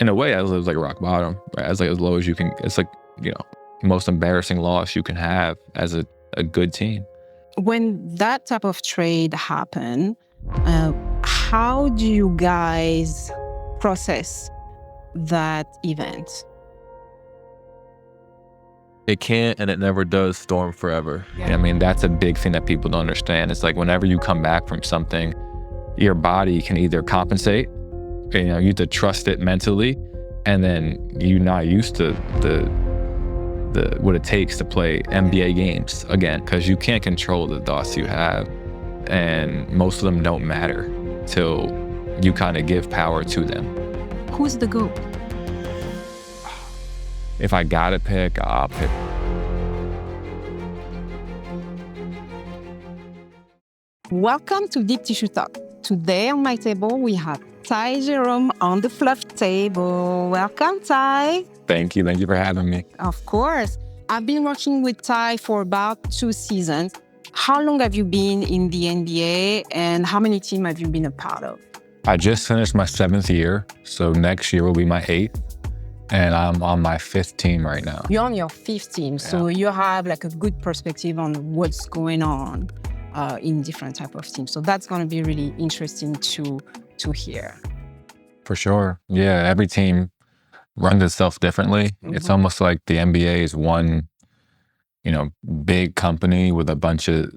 in a way, it was like rock bottom, right? It's like as low as you can. It's like, most embarrassing loss you can have as a good team. When that type of trade happened, how do you guys process that event? It can't and it never does storm forever. Yeah. I mean, that's a big thing that people don't understand. It's like whenever you come back from something, your body can either compensate, you have to trust it mentally, and then you're not used to the what it takes to play NBA games again, because you can't control the thoughts you have, and most of them don't matter till you kind of give power to them. Who's the GOAT? If I gotta pick, I'll pick. Welcome to Deep Tissue Talk. Today on my table, we have Ty Jerome on the fluff table. Welcome, Ty. Thank you for having me. Of course. I've been working with Ty for about 2 seasons. How long have you been in the NBA, and how many teams have you been a part of? I just finished my 7th year, so next year will be my 8th. And I'm on my 5th team right now. You're on your 5th team, so you have like a good perspective on what's going on in different type of teams. So that's going to be really interesting to hear. For sure. Yeah, every team runs itself differently. Mm-hmm. It's almost like the NBA is one, big company with a bunch of,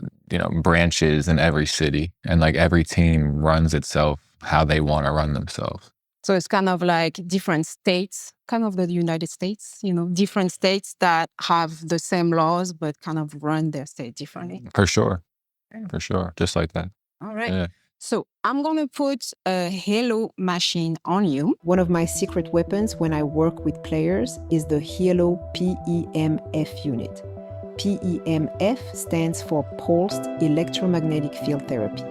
branches in every city. And like every team runs itself how they want to run themselves. So it's kind of like different states, kind of the United States, different states that have the same laws, but kind of run their state differently. For sure. Just like that. All right. Yeah. So I'm going to put a Haelo machine on you. One of my secret weapons when I work with players is the Haelo PEMF unit. PEMF stands for Pulsed Electromagnetic Field Therapy.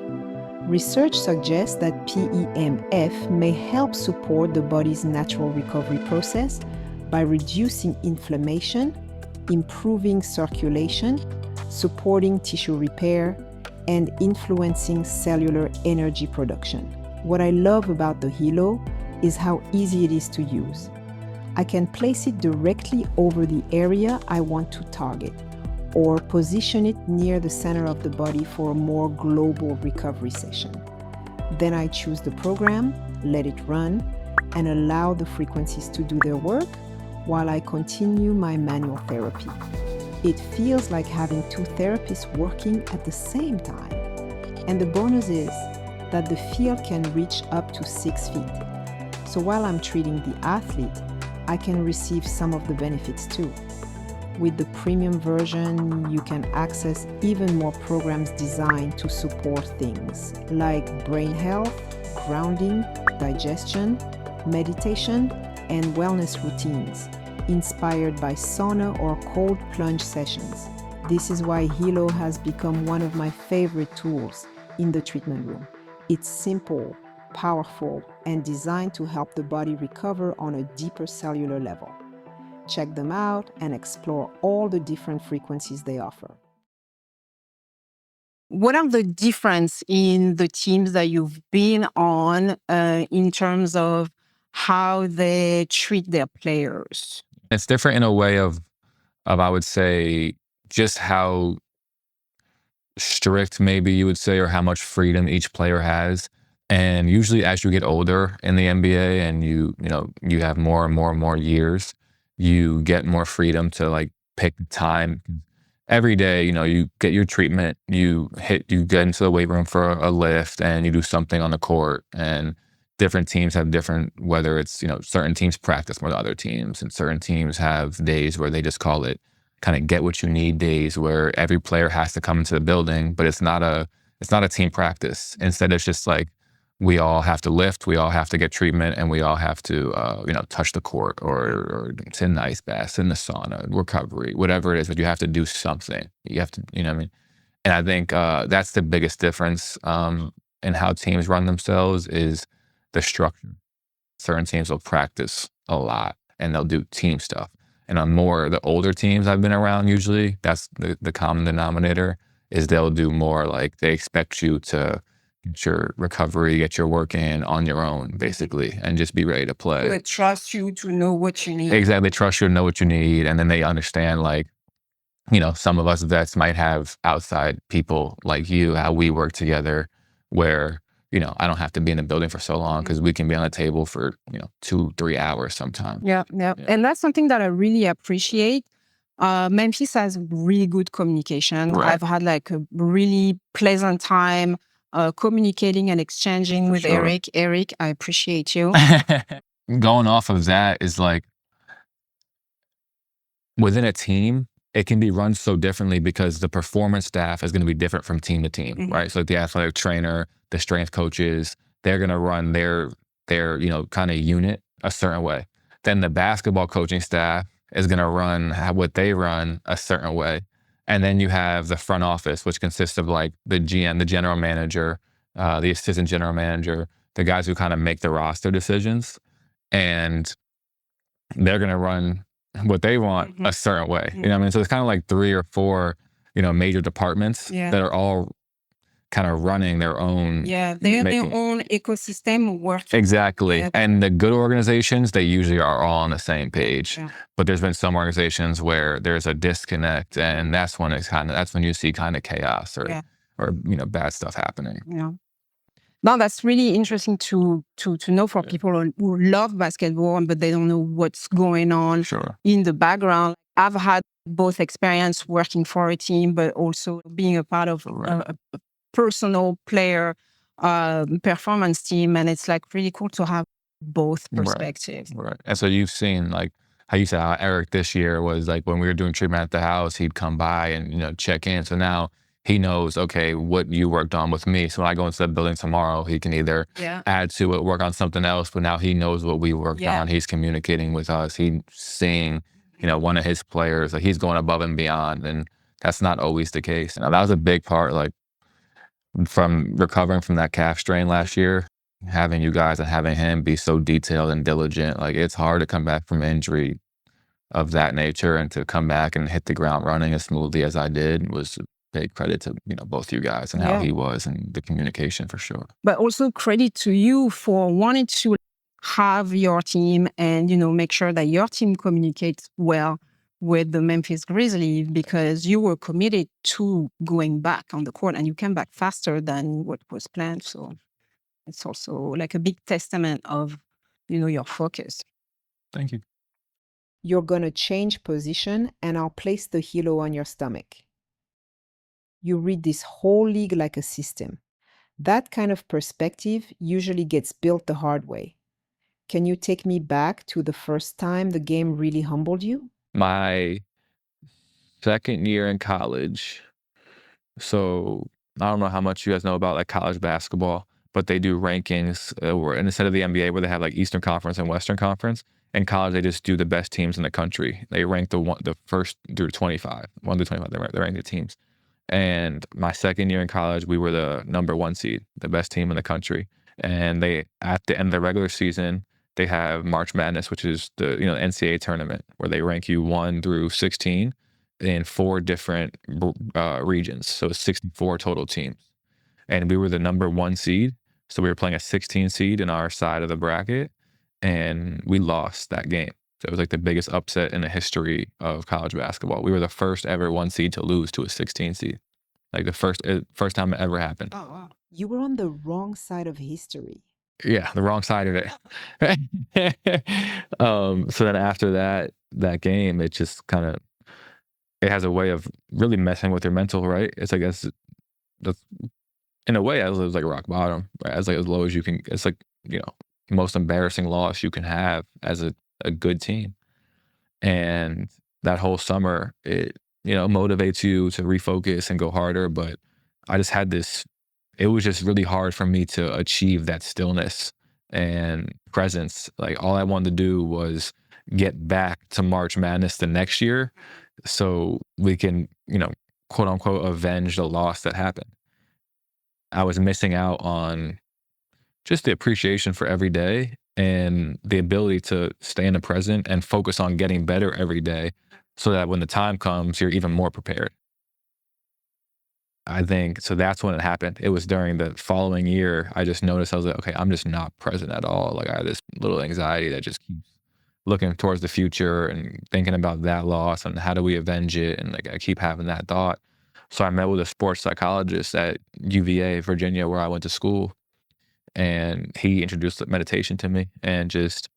Research suggests that PEMF may help support the body's natural recovery process by reducing inflammation, improving circulation, supporting tissue repair, and influencing cellular energy production. What I love about the Haelo is how easy it is to use. I can place it directly over the area I want to target, or position it near the center of the body for a more global recovery session. Then I choose the program, let it run, and allow the frequencies to do their work while I continue my manual therapy. It feels like having 2 therapists working at the same time. And the bonus is that the field can reach up to 6 feet. So while I'm treating the athlete, I can receive some of the benefits too. With the premium version, you can access even more programs designed to support things like brain health, grounding, digestion, meditation, and wellness routines, inspired by sauna or cold plunge sessions. This is why Haelo has become one of my favorite tools in the treatment room. It's simple, powerful, and designed to help the body recover on a deeper cellular level. Check them out and explore all the different frequencies they offer. What are the difference in the teams that you've been on in terms of how they treat their players? It's different in a way of I would say, just how strict maybe you would say, or how much freedom each player has. And usually as you get older in the NBA and you have more and more years, you get more freedom to like pick the time. Every day, you get your treatment, you get into the weight room for a lift, and you do something on the court. And different teams have different, whether it's, certain teams practice more than other teams, and certain teams have days where they just call it kind of get what you need days, where every player has to come into the building, but it's not a team practice. Instead, it's just like, we all have to lift, we all have to get treatment, and we all have to, touch the court or sit in the ice bath, in the sauna, recovery, whatever it is, but you have to do something. You have to, what I mean? And I think that's the biggest difference in how teams run themselves is the structure. Certain teams will practice a lot and they'll do team stuff. And on the older teams I've been around, usually, that's the common denominator, is they'll do more like they expect you to get your recovery, get your work in on your own, basically, and just be ready to play. They trust you to know what you need. Exactly. Trust you to know what you need. And then they understand, like, some of us vets might have outside people like you, how we work together, where, I don't have to be in the building for so long because we can be on the table for, 2-3 hours sometimes. Yeah. And that's something that I really appreciate. Memphis has really good communication. Right. I've had like a really pleasant time communicating and exchanging with Sure. Eric. Eric, I appreciate you. Going off of that is like, within a team, it can be run so differently because the performance staff is going to be different from team to team, right? So the athletic trainer, the strength coaches, they're going to run their kind of unit a certain way. Then the basketball coaching staff is going to run what they run a certain way. And then you have the front office, which consists of like the GM, the general manager, the assistant general manager, the guys who kind of make the roster decisions. And they're going to run what they want a certain way. You know what I mean? So it's kind of like 3 or 4, major departments that are all kind of running their own. Yeah, they have their own ecosystem working. Exactly. Yeah. And the good organizations, they usually are all on the same page. Yeah. But there's been some organizations where there's a disconnect, and that's when you see kind of chaos or bad stuff happening. Yeah. No, that's really interesting to know for people who love basketball, but they don't know what's going on in the background. I've had both experience working for a team, but also being a part of a personal player performance team. And it's like really cool to have both perspectives. Right. And so you've seen, like, how you said how Eric this year was like, when we were doing treatment at the house, he'd come by and, check in. So now he knows, okay, what you worked on with me. So when I go into the building tomorrow, he can either add to it, work on something else, but now he knows what we worked on. He's communicating with us. He's seeing, one of his players, like he's going above and beyond. And that's not always the case. Now, that was a big part, like, from recovering from that calf strain last year, having you guys and having him be so detailed and diligent. Like, it's hard to come back from injury of that nature, and to come back and hit the ground running as smoothly as I did was big credit to both you guys and how he was and the communication, for sure. But also credit to you for wanting to have your team and make sure that your team communicates well with the Memphis Grizzlies, because you were committed to going back on the court and you came back faster than what was planned. So it's also like a big testament of your focus. Thank you. You're gonna change position and I'll place the Haelo on your stomach. You read this whole league like a system. That kind of perspective usually gets built the hard way. Can you take me back to the first time the game really humbled you? My second year in college. So I don't know how much you guys know about like college basketball, but they do rankings instead of the NBA where they have like Eastern Conference and Western Conference. In college, they just do the best teams in the country. They rank the first through 25, 1 through 25. They rank the teams. And my second year in college, we were the number 1 seed, the best team in the country. And at the end of the regular season, they have March Madness, which is the NCAA tournament, where they rank you 1 through 16 in 4 different regions. So 64 total teams. And we were the number 1 seed. So we were playing a 16 seed in our side of the bracket, and we lost that game. So it was like the biggest upset in the history of college basketball. We were the first ever 1 seed to lose to a 16 seed. Like the first time it ever happened. Oh, wow. You were on the wrong side of history. Yeah, the wrong side of it. So then after that game, it just it has a way of really messing with your mental, right? It's like, in a way, it was like rock bottom, right? It's like as low as you can. It's like, most embarrassing loss you can have as a good team. And that whole summer, it, motivates you to refocus and go harder. But I just had it was just really hard for me to achieve that stillness and presence. Like, all I wanted to do was get back to March Madness the next year so we can, quote unquote, avenge the loss that happened. I was missing out on just the appreciation for every day and the ability to stay in the present and focus on getting better every day so that when the time comes, you're even more prepared. I think so that's when it happened. It was during the following year. I just noticed I was like, okay, I'm just not present at all. Like I had this little anxiety that just keeps looking towards the future and thinking about that loss and how do we avenge it. And like I keep having that thought. So I met with a sports psychologist at UVA, Virginia, where I went to school. And he introduced meditation to me and just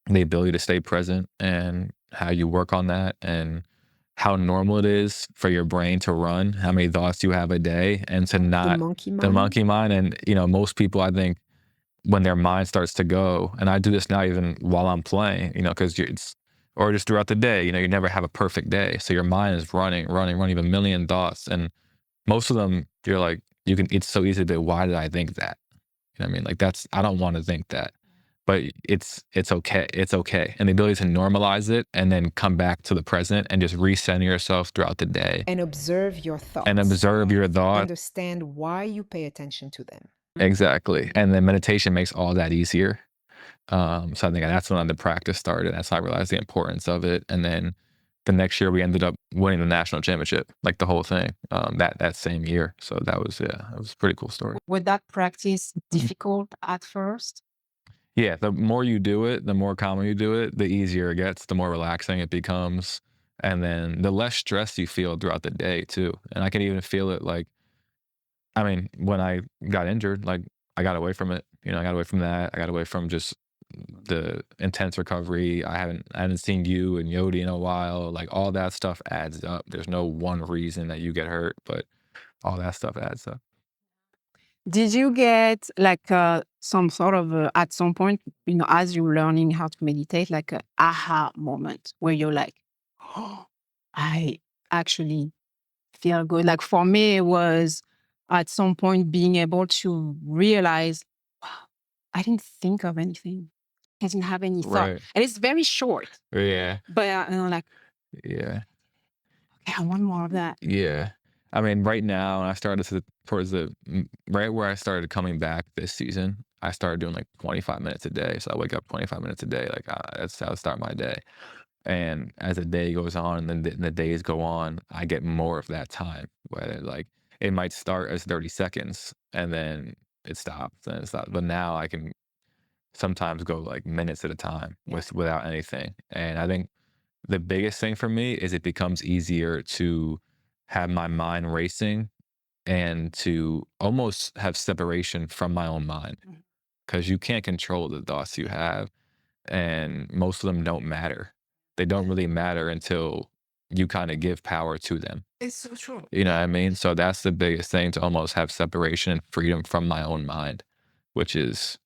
the ability to stay present and how you work on that and how normal it is for your brain to run, how many thoughts you have a day and to The not monkey the mind. monkey mind. And, most people, I think, when their mind starts to go, and I do this now even while I'm playing, because it's, or just throughout the day, you never have a perfect day. So your mind is running a million thoughts. And most of them, you're like, it's so easy to be, why did I think that? You know what I mean? Like I don't want to think that. But it's okay. It's okay. And the ability to normalize it and then come back to the present and just recenter yourself throughout the day. And observe your thoughts. And observe your thoughts. Understand why you pay attention to them. Exactly. And then meditation makes all that easier. So I think that's when the practice started. That's when I realized the importance of it. And then the next year we ended up winning the national championship, like the whole thing, that same year. So that was a pretty cool story. Was that practice difficult at first? Yeah, the more you do it, the more common you do it, the easier it gets, the more relaxing it becomes. And then the less stress you feel throughout the day too. And I can even feel it when I got injured, like I got away from it. I got away from that. I got away from just the intense recovery. I hadn't seen you and Yodi in a while. Like all that stuff adds up. There's no one reason that you get hurt, but all that stuff adds up. Did you get like some sort of at some point, as you're learning how to meditate, like an aha moment where you're like, oh, I actually feel good. Like for me, it was at some point being able to realize, wow, I didn't think of anything. I didn't have any thought. Right. And it's very short. Yeah. But like, Yeah. okay, I want more of that. Yeah. Right now, I started right where I started coming back this season, I started doing like 25 minutes a day. So I wake up 25 minutes a day. Like that's how I start my day. And as the day goes on and then the days go on, I get more of that time. Whether like it might start as 30 seconds and then it stops and it stops. But now I can sometimes go like minutes at a time without anything. And I think the biggest thing for me is it becomes easier to have my mind racing and to almost have separation from my own mind because you can't control the thoughts you have and most of them don't matter. They don't really matter until you kind of give power to them. It's so true. You know what I mean? So that's the biggest thing, to almost have separation and freedom from my own mind, which is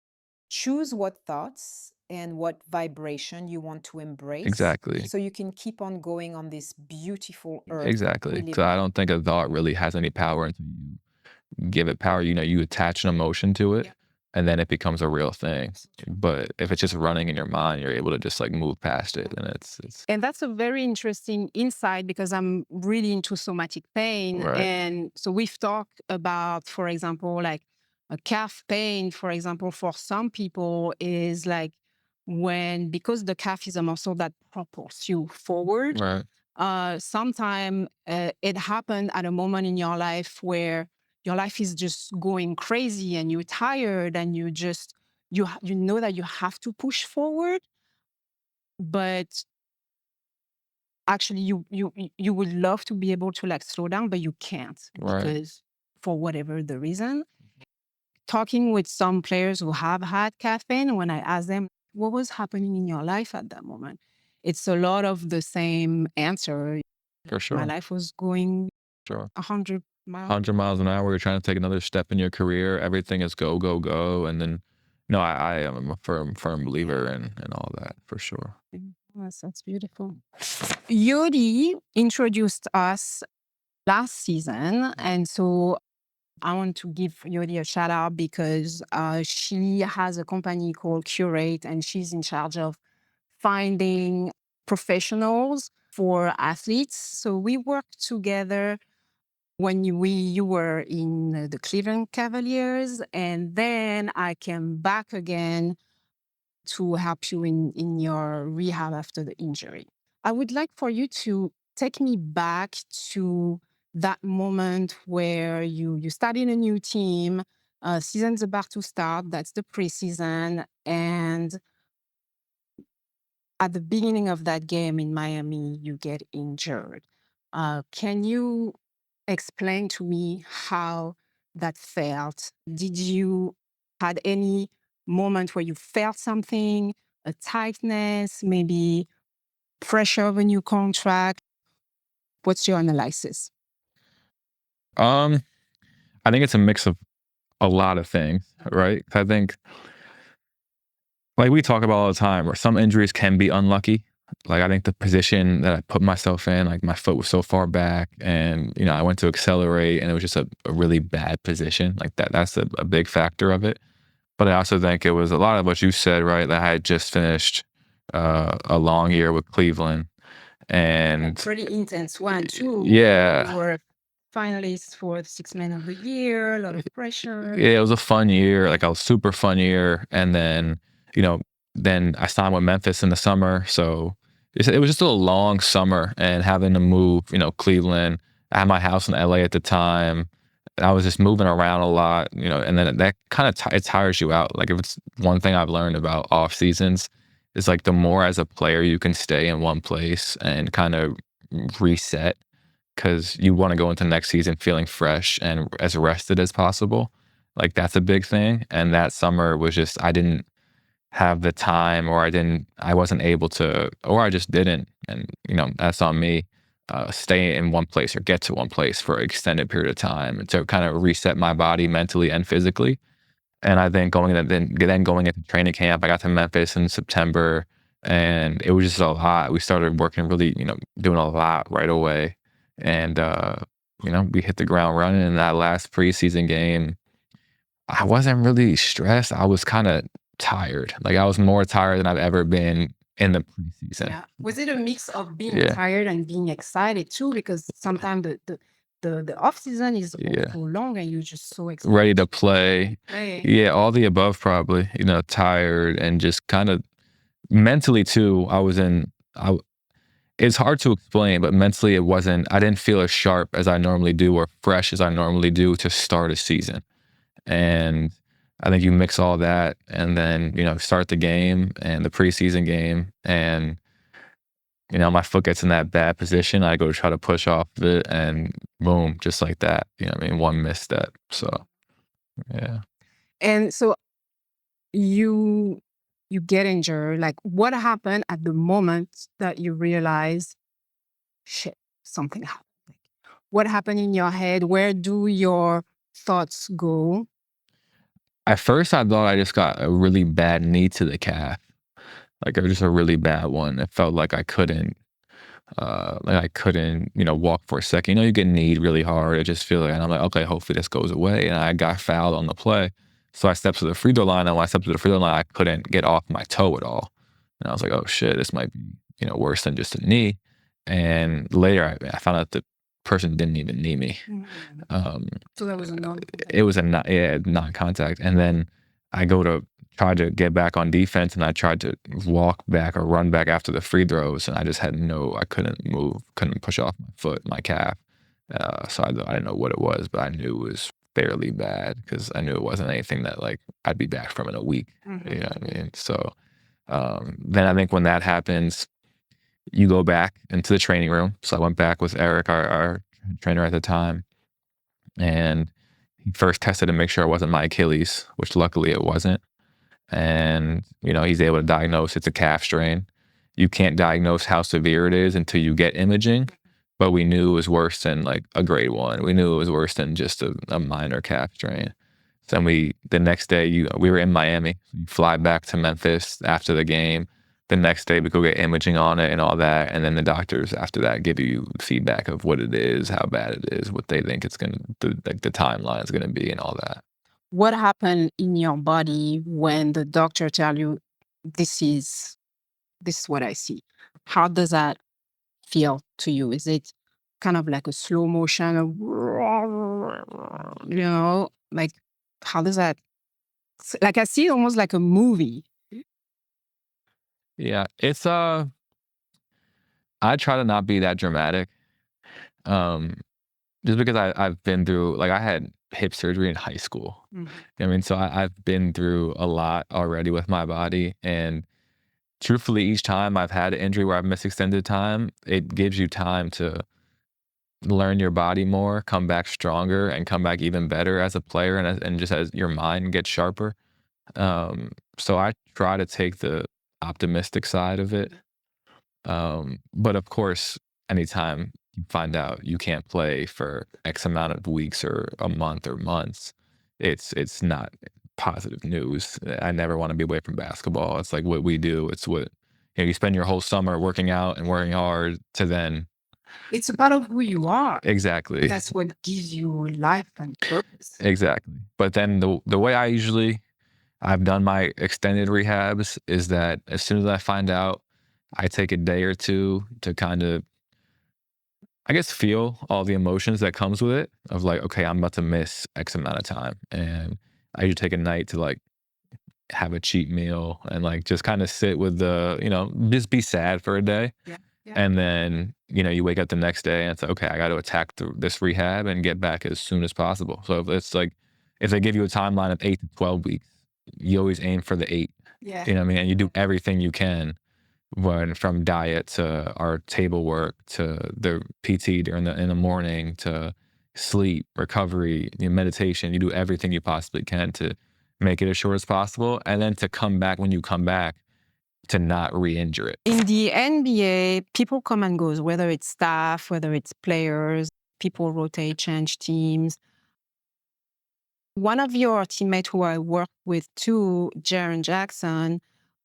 Choose what thoughts and what vibration you want to embrace. exactly. So you can keep on going on this beautiful earth. Exactly. we live So I don't think a thought really has any power until you give it power. You attach an emotion to it, Yeah. and then it becomes a real thing. But if it's just running in your mind, you're able to just like move past it, and it's And that's a very interesting insight because I'm really into somatic pain. Right. And so we've talked about, for example, like a calf pain, for example, for some people is like because the calf is a muscle that propels you forward. right. Sometimes it happened at a moment in your life where your life is just going crazy and you're tired and you know that you have to push forward, but actually you would love to be able to like slow down, but you can't Right. because for whatever the reason. Talking with some players who have had calf pain, when I ask them what was happening in your life at that moment, it's a lot of the same answer. For sure. My life was going Sure. 100 miles. 100 miles an hour. You're trying to take another step in your career. Everything is go, go, go. And then, no, I am a firm believer in all that, for sure. Yes, that's beautiful. Yodi introduced us last season, and so I want to give Yodi a shout out because she has a company called Curate, and she's in charge of finding professionals for athletes. So we worked together when you were in the Cleveland Cavaliers, and then I came back again to help you in your rehab after the injury. I would like for you to take me back to that moment where you start in a new team, season's about to start, that's the preseason, and at the beginning of that game in Miami, you get injured. Can you explain to me how that felt? Did you had any moment where you felt something, a tightness, maybe pressure of a new contract? What's your analysis? I think it's a mix of a lot of things, right? I think, like we talk about all the time, where some injuries can be unlucky. Like I think the position that I put myself in, like my foot was so far back, and I went to accelerate, and it was just a really bad position. Like that's a big factor of it. But I also think it was a lot of what you said, right? That I had just finished a long year with Cleveland, and Pretty intense one too. yeah, You were finalists for the Sixth Man of the Year, a lot of pressure. yeah, it was a fun year, like a super fun year. And then, then I signed with Memphis in the summer. So it was just a long summer, and having to move, Cleveland. I had my house in LA at the time. And I was just moving around a lot, and then that kind of it tires you out. Like if it's one thing I've learned about off seasons is like the more as a player you can stay in one place and kind of reset, because you want to go into next season feeling fresh and as rested as possible. Like that's a big thing. And that summer was just, I didn't have the time, or I wasn't able to, or I just didn't. And, that's on me. Stay in one place or get to one place for an extended period of time to kind of reset my body mentally and physically. And I think then going into training camp, I got to Memphis in September, and it was just a lot. We started working really, doing a lot right away. And, we hit the ground running in that last preseason game. I wasn't really stressed. I was kind of tired. Like I was more tired than I've ever been in the preseason. Yeah. Was it a mix of being Yeah. tired and being excited too? Because sometimes the off season is Yeah. so long and you're just so excited. Ready to play. Yeah, all the above probably. Tired and just kind of mentally too. It's hard to explain, but mentally I didn't feel as sharp as I normally do or fresh as I normally do to start a season. And I think you mix all that and then, start the game and the preseason game, and, my foot gets in that bad position. I go try to push off of it, and boom, just like that. One misstep. So, yeah. And so you get injured. Like what happened at the moment that you realize, shit, something happened? Like, what happened in your head? Where do your thoughts go? At first, I thought I just got a really bad knee to the calf, like just a really bad one. It felt like I couldn't, walk for a second. You get kneed really hard. It just feels like, and I'm like, okay, hopefully this goes away. And I got fouled on the play, so I stepped to the free throw line. And when I stepped to the free throw line, I couldn't get off my toe at all. And I was like, oh shit, this might be, worse than just a knee. And later, I found out the person didn't even knee me. So that was a non. It was a non-contact. And then I go to try to get back on defense, and I tried to walk back or run back after the free throws, and I just had I couldn't move, couldn't push off my foot, my calf. So I didn't know what it was, but I knew it was fairly bad because I knew it wasn't anything that like I'd be back from in a week. You know what I mean? So then I think when that happens, you go back into the training room. So I went back with Eric, our trainer at the time, and he first tested to make sure it wasn't my Achilles, which luckily it wasn't. And, he's able to diagnose it's a calf strain. You can't diagnose how severe it is until you get imaging, but we knew it was worse than like a grade 1. We knew it was worse than just a minor calf strain. So then the next day, we were in Miami. You fly back to Memphis after the game. The next day, we go get imaging on it and all that. And then the doctors after that give you feedback of what it is, how bad it is, what they think it's the timeline is going to be and all that. What happened in your body when the doctor tell you, this is what I see? How does that feel to you? Is it kind of like a slow motion of, like, how does that, like I see it almost like a movie. Yeah, it's I try to not be that dramatic. Just because I've been through, like, I had hip surgery in high school. I mean, so I've been through a lot already with my body, and truthfully, each time I've had an injury where I've missed extended time, it gives you time to learn your body more, come back stronger, and come back even better as a player, and just as your mind gets sharper. So I try to take the optimistic side of it. But of course, anytime you find out you can't play for X amount of weeks or a month or months, it's not positive news. I never want to be away from basketball. It's like what we do. It's what, you spend your whole summer working out and working hard to then It's a part of who you are. exactly. That's what gives you life and purpose. Exactly. But then the way I've done my extended rehabs is that as soon as I find out, I take a day or two to kind of, I guess, feel all the emotions that comes with it of like, okay, I'm about to miss X amount of time. And I usually take a night to like have a cheat meal and like just kind of sit with just be sad for a day. Yeah. Yeah. And then, you wake up the next day and it's like, okay, I got to attack this rehab and get back as soon as possible. So if it's like, if they give you a timeline of 8 to 12 weeks, you always aim for the 8. Yeah. You know what I mean? And you do everything you can, from diet to our table work to the PT in the morning to sleep, recovery, meditation. You do everything you possibly can to make it as short as possible, and then to come back when you come back to not re-injure it. In the NBA, people come and goes, whether it's staff, whether it's players, people rotate, change teams. One of your teammates who I work with too, Jaren Jackson,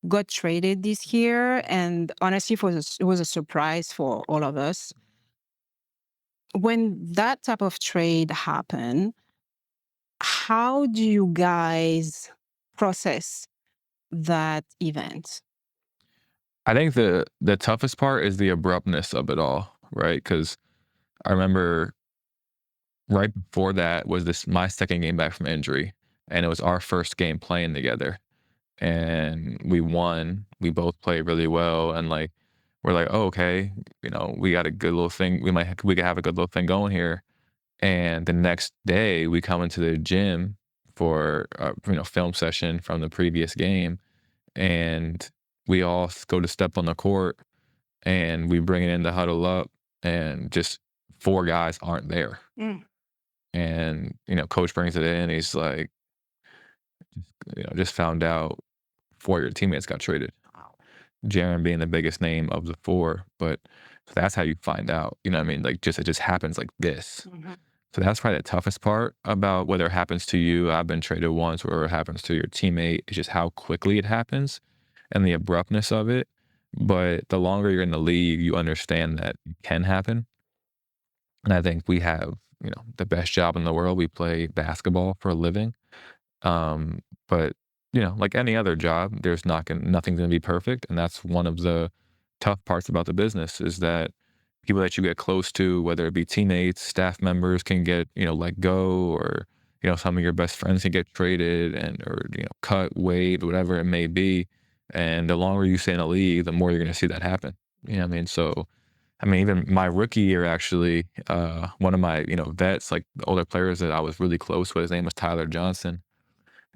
got traded this year. And honestly, it was a surprise for all of us. When that type of trade happened, how do you guys process that event? I think the toughest part is the abruptness of it all, right? Because I remember right before that was my second game back from injury, and it was our first game playing together, and we won. We both played really well, and like we're like, oh, okay, we got a good little thing. We could have a good little thing going here. And the next day, we come into the gym for a film session from the previous game, and we all go to step on the court, and we bring it in to huddle up, and just 4 guys aren't there. And coach brings it in. He's like, just found out 4 of your teammates got traded. Jaren being the biggest name of the 4, but that's how you find out. You know what I mean? Like, it just happens like this. So that's probably the toughest part about whether it happens to you. I've been traded once, or it happens to your teammate. It's just how quickly it happens and the abruptness of it. But the longer you're in the league, you understand that it can happen. And I think we have, the best job in the world. We play basketball for a living. But, like any other job, there's nothing's going to be perfect. And that's one of the tough parts about the business, is that people that you get close to, whether it be teammates, staff members, can get, let go, or, some of your best friends can get traded or cut, waived, whatever it may be. And the longer you stay in a league, the more you're going to see that happen. You know what I mean? So, even my rookie year, actually, one of my, vets, like the older players that I was really close with, his name was Tyler Johnson.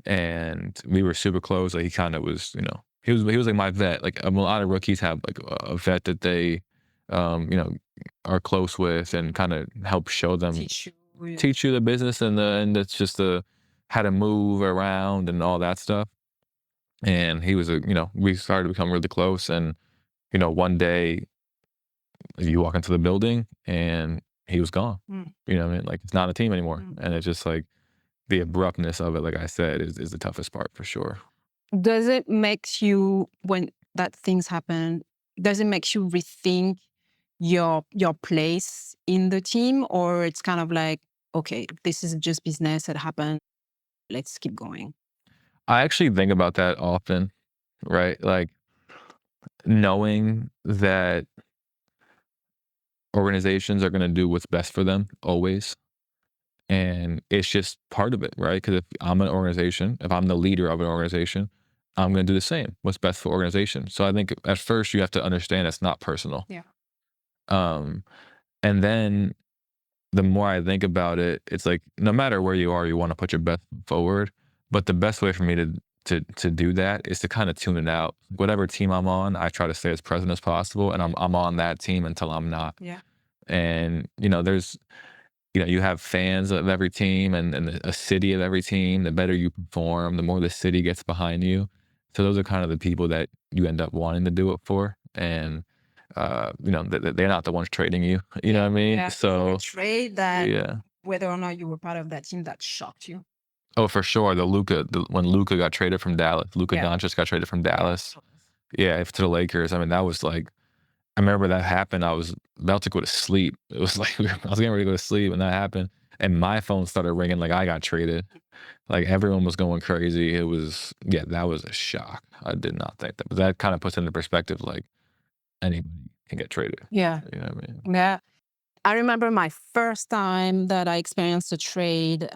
And we were super close. Like, he kind of was, he was like my vet. Like, a lot of rookies have like a vet that they, are close with and kind of help show them, teach you the business and it's just how to move around and all that stuff. And he was we started to become really close. And, one day you walk into the building and he was gone. You know what I mean? Like, it's not a team anymore. And it's just like the abruptness of it, like I said, is the toughest part for sure. Does it make you, when that things happen, does it make you rethink your place in the team, or it's kind of like, okay, this is just business that happened, let's keep going? I actually think about that often, right? Like, knowing that organizations are going to do what's best for them always. And it's just part of it, right? Because if I'm an organization, if I'm the leader of an organization, I'm going to do the same. What's best for organization. So I think at first you have to understand it's not personal. Yeah. And then the more I think about it, it's like no matter where you are, you want to put your best foot forward. But the best way for me to do that is to kind of tune it out. Whatever team I'm on, I try to stay as present as possible, and I'm on that team until I'm not. Yeah. And there's you have fans of every team and a city of every team. The better you perform, the more the city gets behind you. So those are kind of the people that you end up wanting to do it for. And they're not the ones trading you. You know what I mean? Yeah. So Trade that, yeah. whether or not you were part of that team, that shocked you. Oh, for sure. When Luka got traded from Dallas, Luka Doncic got traded from Dallas. Yeah, to the Lakers. I mean, that was like, I remember that happened. I was about to go to sleep. It was like I was getting ready to go to sleep when that happened, and my phone started ringing like I got traded. Like everyone was going crazy. It was that was a shock. I did not think that, but that kind of puts into perspective like anybody can get traded. Yeah. You know what I mean? Yeah. I remember my first time that I experienced a trade.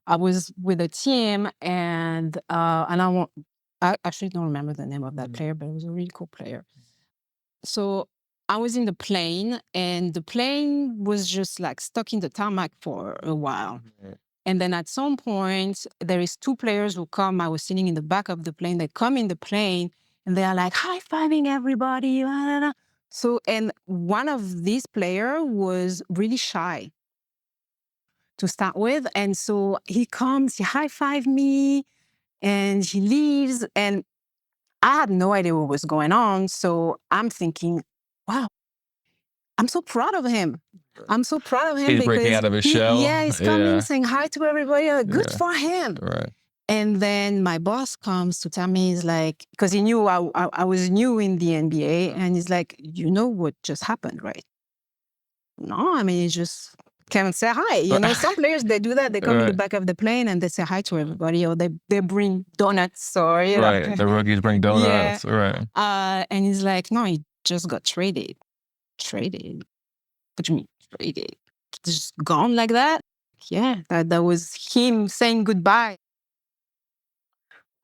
I was with a team, and I actually don't remember the name of that player, but it was a really cool player. So I was in the plane, and the plane was just like stuck in the tarmac for a while. And then at some point, there is two players who come. I was sitting in the back of the plane. They come in the plane, and they are like high-fiving everybody. Blah, blah, blah. So, and one of these players was really shy to start with. And so he comes, he high-fived me, and he leaves. And I had no idea what was going on. So I'm thinking, wow, I'm so proud of him. I'm so proud of him. He's breaking out of his shell. Yeah, he's coming, saying hi to everybody. Good for him. Right. And then my boss comes to tell me, he's like, because he knew I was new in the NBA, and he's like, you know what just happened, right? No, I mean, he just came and say hi. Some players, they do that. They come in the back of the plane and they say hi to everybody, or they bring donuts, or Right, the rookies bring donuts. Right. And he's like, no, he just got traded. Traded? What do you mean traded? Just gone like that? Yeah, that was him saying goodbye.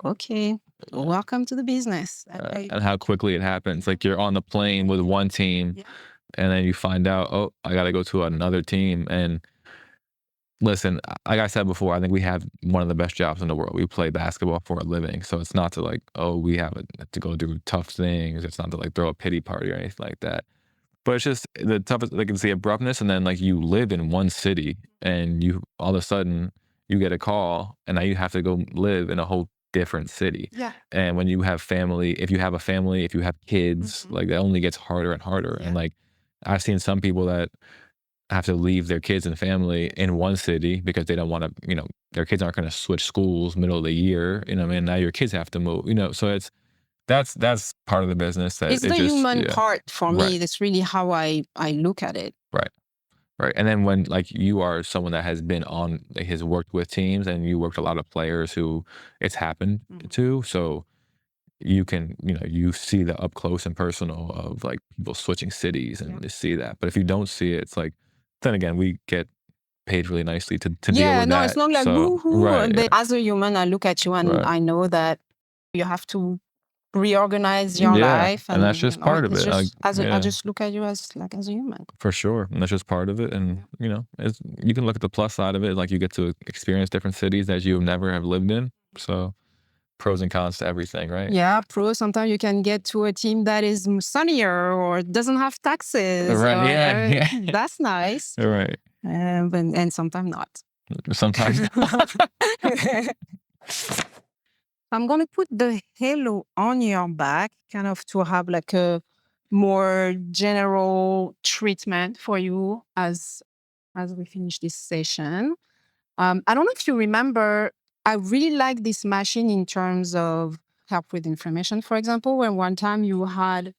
Okay, welcome to the business. And how quickly it happens. Like you're on the plane with one team, and then you find out, oh, I got to go to another team. And listen, like I said before, I think we have one of the best jobs in the world. We play basketball for a living. So it's not to like, oh, we have to go do tough things. It's not to like throw a pity party or anything like that. But it's just the toughest, like it's the abruptness. And then like you live in one city, and you all of a sudden you get a call, and now you have to go live in a whole different city. Yeah. And when you have family, if you have a family, if you have kids, like that only gets harder and harder. And like I've seen some people that have to leave their kids and family in one city because they don't want to, their kids aren't going to switch schools middle of the year. I mean, now your kids have to move, so that's part of the business. It's the human part for me. That's really how I look at it. Right. And then when like you are someone that has been has worked with teams, and you worked a lot of players who it's happened to. So you can, you see the up close and personal of like people switching cities and to see that. But if you don't see it, it's like, then again, we get paid really nicely to deal with that. It's not like woo-hoo. Right, as a human, I look at you and I know that you have to reorganize your life. And that's just part of it. I just look at you as a human. For sure. And that's just part of it. And, you can look at the plus side of it. Like you get to experience different cities that you never have lived in. So pros and cons to everything, right? Yeah, pros. Sometimes you can get to a team that is sunnier or doesn't have taxes. Right. That's nice. Right. And sometimes not. Sometimes not. I'm going to put the Haelo on your back, kind of to have like a more general treatment for you as we finish this session. I don't know if you remember, I really like this machine in terms of help with inflammation, for example, when one time you had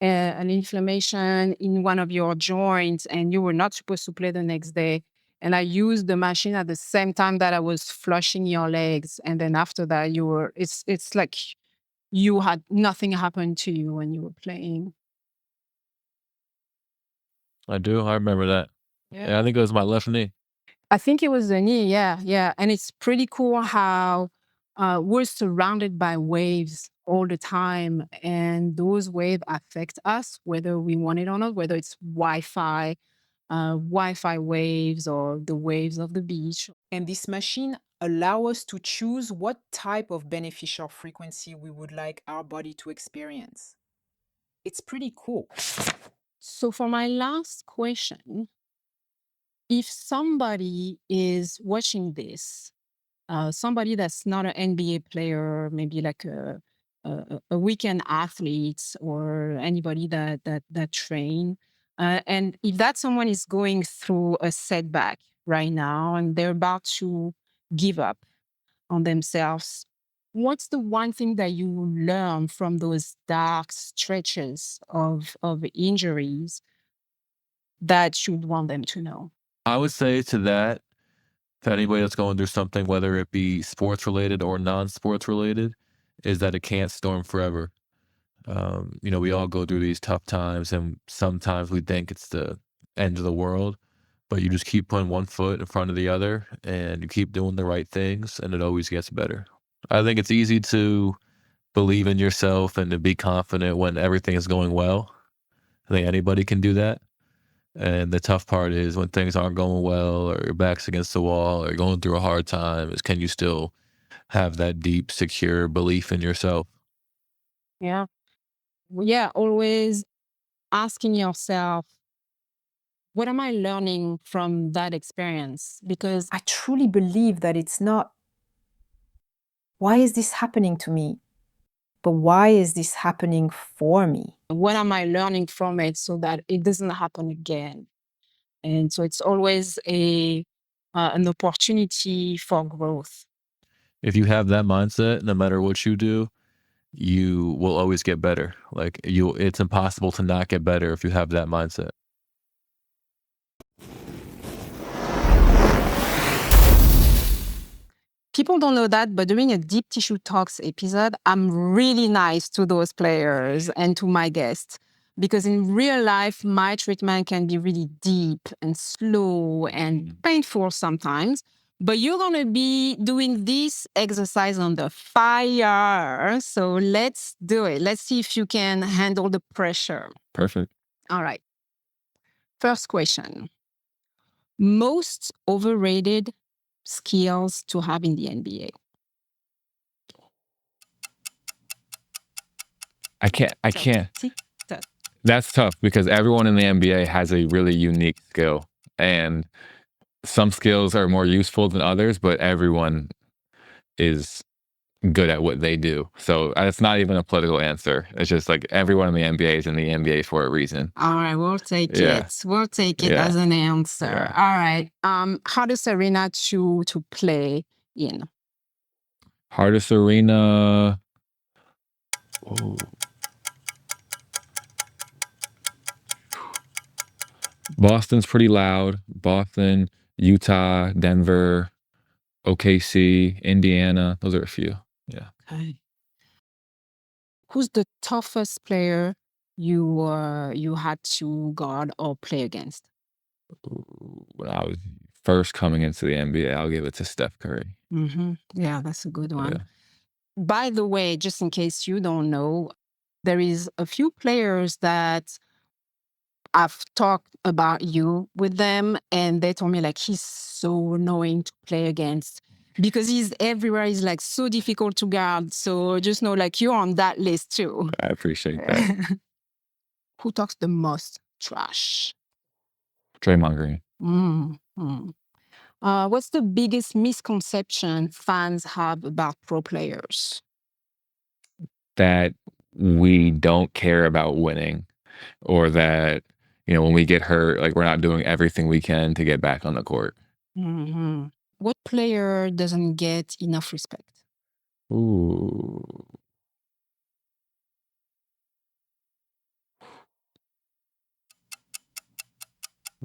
an inflammation in one of your joints and you were not supposed to play the next day. And I used the machine at the same time that I was flushing your legs. And then after that, it's like you had nothing happen to you when you were playing. I do. I remember that. Yeah, I think it was my left knee. I think it was the knee. Yeah. And it's pretty cool how we're surrounded by waves all the time. And those waves affect us, whether we want it or not, whether it's Wi-Fi, Wi-Fi waves or the waves of the beach. And this machine allows us to choose what type of beneficial frequency we would like our body to experience. It's pretty cool. So for my last question, if somebody is watching this, somebody that's not an NBA player, maybe like a weekend athlete or anybody that train, and if that someone is going through a setback right now and they're about to give up on themselves, what's the one thing that you learn from those dark stretches of injuries that you'd want them to know? I would say to that, to anybody that's going through something, whether it be sports related or non-sports related, is that it can't storm forever. We all go through these tough times, and sometimes we think it's the end of the world, but you just keep putting one foot in front of the other, and you keep doing the right things, and it always gets better. I think it's easy to believe in yourself and to be confident when everything is going well. I think anybody can do that. And the tough part is when things aren't going well or your back's against the wall or you're going through a hard time, is can you still have that deep, secure belief in yourself? Yeah. Yeah, always asking yourself, what am I learning from that experience? Because I truly believe that it's not, why is this happening to me? But why is this happening for me? what am I learning from it so that it doesn't happen again? And so it's always an opportunity for growth. If you have that mindset, no matter what you do, you will always get better. It's impossible to not get better if you have that mindset. People don't know that, but during a Deep Tissue Talks episode, I'm really nice to those players and to my guests. Because in real life, my treatment can be really deep and slow and painful sometimes. But you're going to be doing this exercise under fire. So let's do it. Let's see if you can handle the pressure. Perfect. All right. First question. Most overrated skills to have in the NBA? I can't. That's tough because everyone in the NBA has a really unique skill, and some skills are more useful than others, but everyone is good at what they do. So it's not even a political answer. It's just like everyone in the NBA is in the NBA for a reason. All right, we'll take Yeah. it. We'll take it Yeah. as an answer. Yeah. All right. Hardest arena to play in? Hardest arena. Oh. Boston's pretty loud. Boston, Utah, Denver, OKC, Indiana. Those are a few. Yeah. Okay. Who's the toughest player you had to guard or play against? When I was first coming into the NBA, I'll give it to Steph Curry. Mm-hmm. Yeah, that's a good one. Yeah. By the way, just in case you don't know, there is a few players that I've talked about you with them, and they told me like he's so annoying to play against because he's everywhere. He's like so difficult to guard. So just know like you're on that list too. I appreciate that. Who talks the most trash? Draymond Green. Mm-hmm. What's the biggest misconception fans have about pro players? That we don't care about winning, or that, when we get hurt, like we're not doing everything we can to get back on the court. Mm-hmm. What player doesn't get enough respect? Ooh.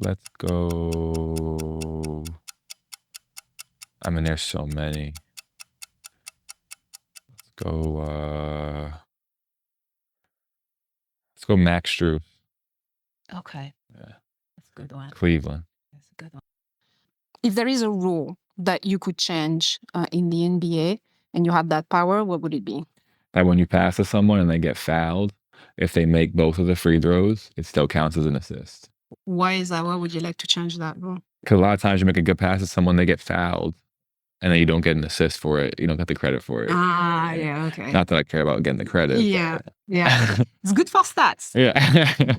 Let's go. I mean, there's so many. Let's go Max Strus. Okay. Yeah. That's a good one. Cleveland. That's a good one. If there is a rule that you could change in the NBA and you had that power, what would it be? That when you pass to someone and they get fouled, if they make both of the free throws, it still counts as an assist. Why is that? Why would you like to change that rule? Because a lot of times you make a good pass to someone, they get fouled, and then you don't get an assist for it. You don't get the credit for it. Yeah, okay. Not that I care about getting the credit. Yeah. It's good for stats. Yeah.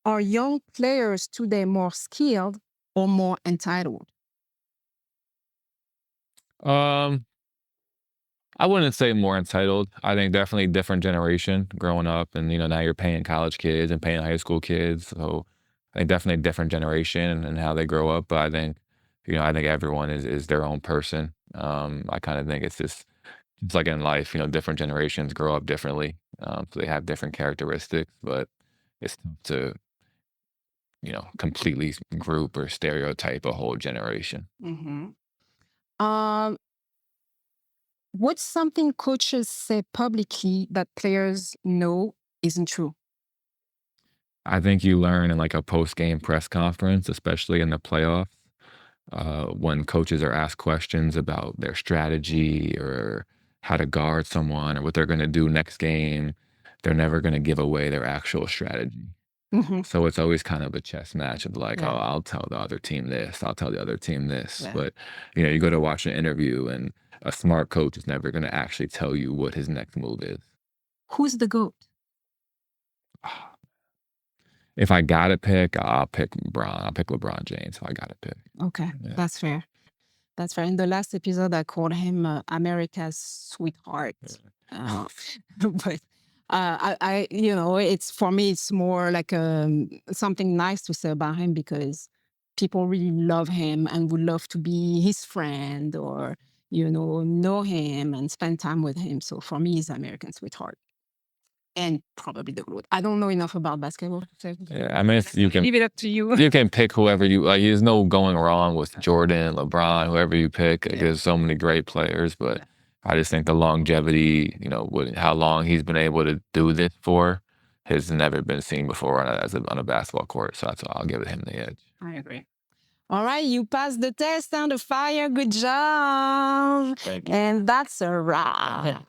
Are young players today more skilled or more entitled? I wouldn't say more entitled. I think definitely different generation growing up, and now you're paying college kids and paying high school kids. So I think definitely different generation and how they grow up. But I think everyone is their own person. I kind of think it's just like in life, different generations grow up differently. So they have different characteristics, but it's tough to completely group or stereotype a whole generation. What's something coaches say publicly that players know isn't true? I think you learn in like a post-game press conference, especially in the playoffs, when coaches are asked questions about their strategy or how to guard someone or what they're going to do next game, they're never going to give away their actual strategy. So it's always kind of a chess match of like, oh, I'll tell the other team this, I'll tell the other team this. But, you go to watch an interview and a smart coach is never going to actually tell you what his next move is. Who's the GOAT? If I got to pick, I'll pick LeBron. I'll pick LeBron James if I got to pick. Okay, that's fair. That's fair. In the last episode, I called him America's sweetheart. But it's for me, it's more like something nice to say about him because people really love him and would love to be his friend or know him and spend time with him. So for me, he's American sweetheart. And probably the GOAT. I don't know enough about basketball. Yeah, I mean, you can leave it up to you. You can pick whoever you like. There's no going wrong with Jordan, LeBron, whoever you pick. There's so many great players, but I just think the longevity, how long he's been able to do this for, has never been seen before on a basketball court. So that's why I'll give him the edge. I agree. All right, you passed the test on the fire. Good job. Thank you. And that's a wrap.